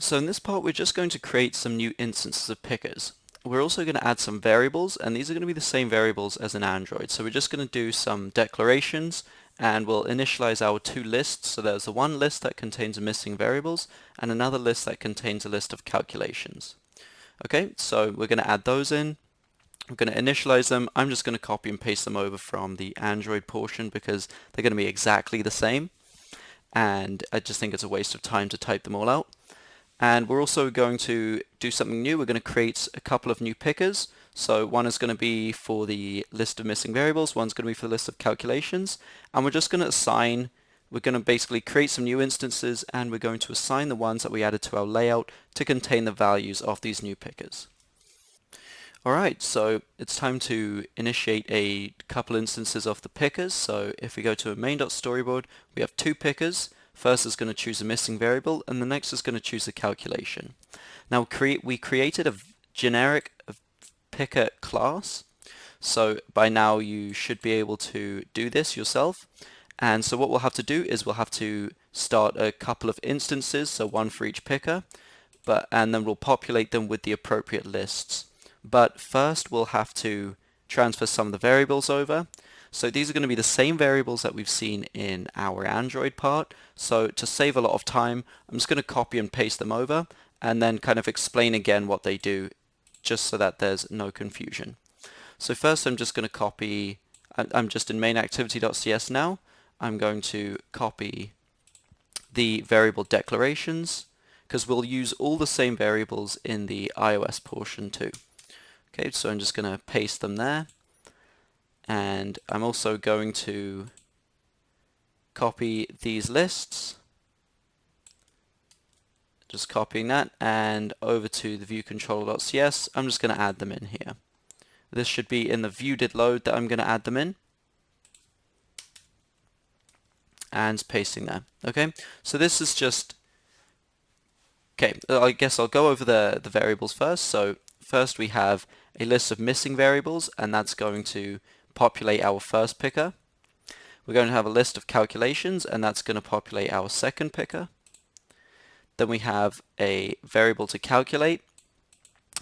So in this part, we're just going to create some new instances of pickers. We're also going to add some variables, and these are going to be the same variables as in Android. So we're just going to do some declarations, and we'll initialize our two lists. So there's the one list that contains missing variables, and another list that contains a list of calculations. Okay, so we're going to add those in. I'm going to initialize them. I'm just going to copy and paste them over from the Android portion because they're going to be exactly the same, and I just think it's a waste of time to type them all out. And we're also going to do something new. We're going to create a couple of new pickers. So one is going to be for the list of missing variables, one's going to be for the list of calculations, and we're just going to assign, we're going to basically create some new instances, and we're going to assign the ones that we added to our layout to contain the values of these new pickers. Alright, so it's time to initiate a couple instances of the pickers. So if we go to a main.storyboard, we have two pickers. First is going to choose a missing variable, and the next is going to choose a calculation. Now we created a generic picker class, so by now you should be able to do this yourself. And so what we'll have to do is we'll have to start a couple of instances, so one for each picker, and then we'll populate them with the appropriate lists. But first we'll have to transfer some of the variables over. So these are going to be the same variables that we've seen in our Android part. So to save a lot of time, I'm just going to copy and paste them over and then kind of explain again what they do, just so that there's no confusion. So first I'm just going to copy, I'm just in main activity.cs now. I'm going to copy the variable declarations because we'll use all the same variables in the iOS portion too. Okay, so I'm just going to paste them there. And I'm also going to copy these lists, just copying that, and over to the viewcontroller.cs, I'm just going to add them in here. This should be in the view.did_load that I'm going to add them in, and pasting there. Okay, so this is just, okay, I guess I'll go over the variables first. So first we have a list of missing variables, and that's going to populate our first picker. We're going to have a list of calculations, and that's going to populate our second picker. Then we have a variable to calculate,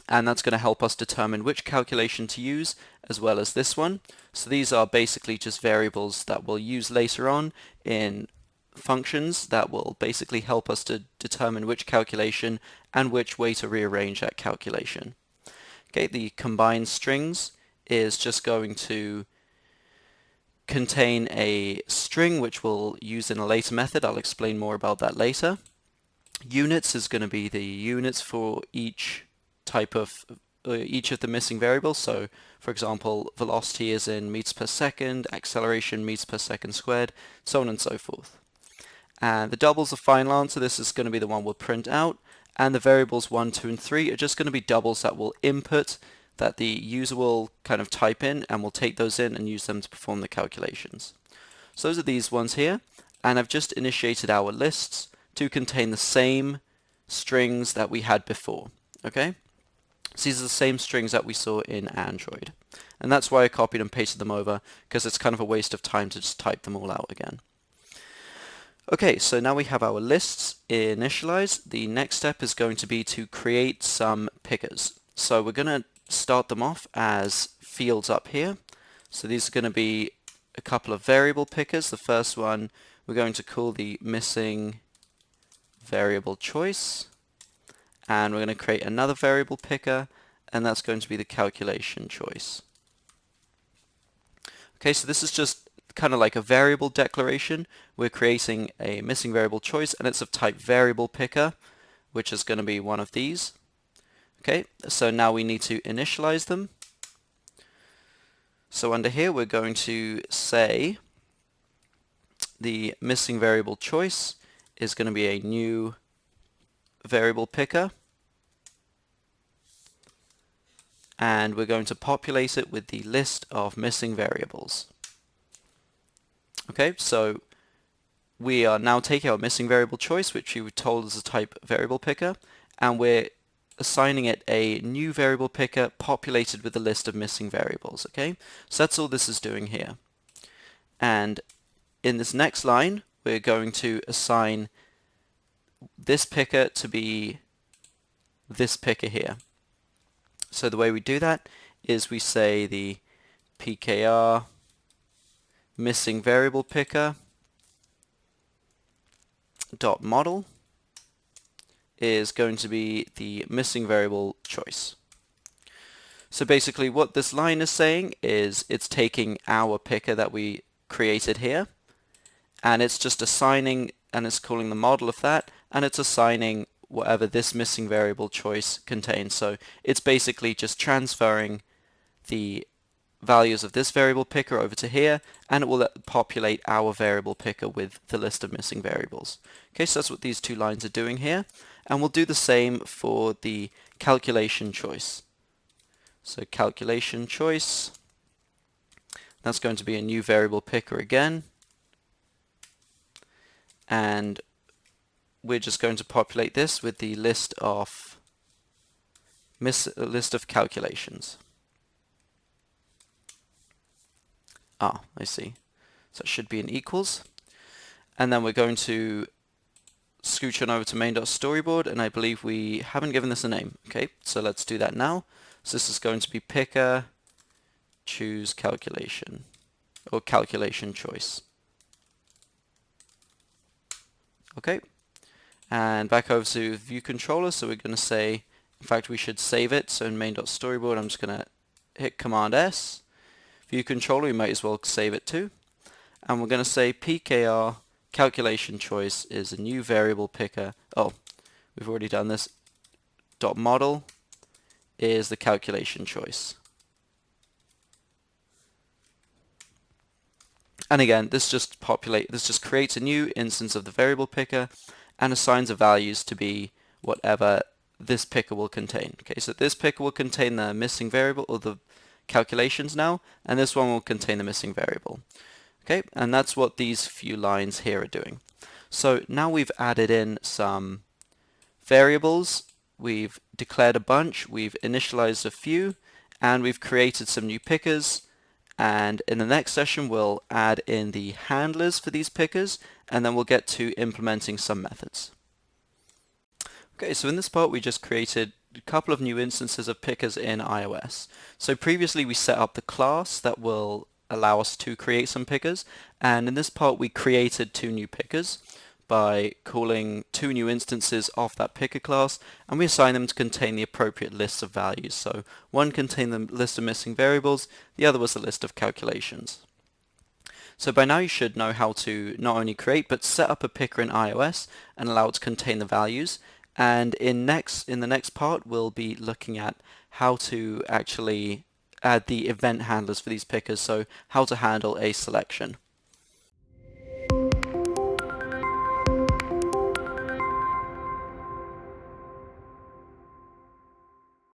and that's going to help us determine which calculation to use, as well as this one. So these are basically just variables that we'll use later on in functions that will basically help us to determine which calculation and which way to rearrange that calculation. Okay, the combined strings is just going to contain a string which we'll use in a later method. I'll explain more about that later. Units is going to be the units for each type of each of the missing variables. So for example, velocity is in meters per second, acceleration meters per second squared, so on and so forth. And the doubles of final answer, this is going to be the one we'll print out, and the variables 1, 2, and 3 are just going to be doubles that we'll input, that the user will kind of type in, and we'll take those in and use them to perform the calculations. So those are these ones here, and I've just initiated our lists to contain the same strings that we had before. Okay, so these are the same strings that we saw in Android, and that's why I copied and pasted them over, because it's kind of a waste of time to just type them all out again. Okay, so now we have our lists initialized. The next step is going to be to create some pickers. So we're going to start them off as fields up here. So these are going to be a couple of variable pickers. The first one we're going to call the missing variable choice, and we're going to create another variable picker, and that's going to be the calculation choice. Okay, so this is just kind of like a variable declaration. We're creating a missing variable choice, and it's of type variable picker, which is going to be one of these. Okay, so now we need to initialize them. So under here we're going to say the missing variable choice is going to be a new variable picker, and we're going to populate it with the list of missing variables. Okay, so we are now taking our missing variable choice, which we were told is a type variable picker, and we're assigning it a new variable picker populated with a list of missing variables. Okay, so that's all this is doing here. And in this next line, we're going to assign this picker to be this picker here. So the way we do that is we say the pkr missing variable picker dot model is going to be the missing variable choice. So basically what this line is saying is it's taking our picker that we created here, and it's just assigning, and it's calling the model of that, and it's assigning whatever this missing variable choice contains. So it's basically just transferring the values of this variable picker over to here, and it will populate our variable picker with the list of missing variables. Okay, so that's what these two lines are doing here, and we'll do the same for the calculation choice. So calculation choice, that's going to be a new variable picker again, and we're just going to populate this with the list of calculations. Ah, I see. So it should be an equals, and then we're going to scooch on over to main.storyboard, and I believe we haven't given this a name. Okay, so let's do that now. So this is going to be picker choose calculation, or calculation choice. Okay, and back over to view controller, so we're going to say, in fact we should save it, so in main.storyboard I'm just going to hit Command S. View controller, we might as well save it too, and we're going to say pkr calculation choice is a new variable picker. Oh, we've already done this. Dot model is the calculation choice. And again, this just creates a new instance of the variable picker and assigns the values to be whatever this picker will contain. Okay, so this picker will contain the missing variable, or the calculations now, and this one will contain the missing variable. Okay, and that's what these few lines here are doing. So now we've added in some variables, we've declared a bunch, we've initialized a few, and we've created some new pickers, and in the next session we'll add in the handlers for these pickers, and then we'll get to implementing some methods. Okay, so in this part we just created a couple of new instances of pickers in iOS. So previously we set up the class that will allow us to create some pickers, and in this part we created two new pickers by calling two new instances of that picker class, and we assign them to contain the appropriate lists of values. So one contained the list of missing variables, the other was the list of calculations. So by now you should know how to not only create but set up a picker in iOS and allow it to contain the values. And in the next part we'll be looking at how to actually add the event handlers for these pickers, so how to handle a selection.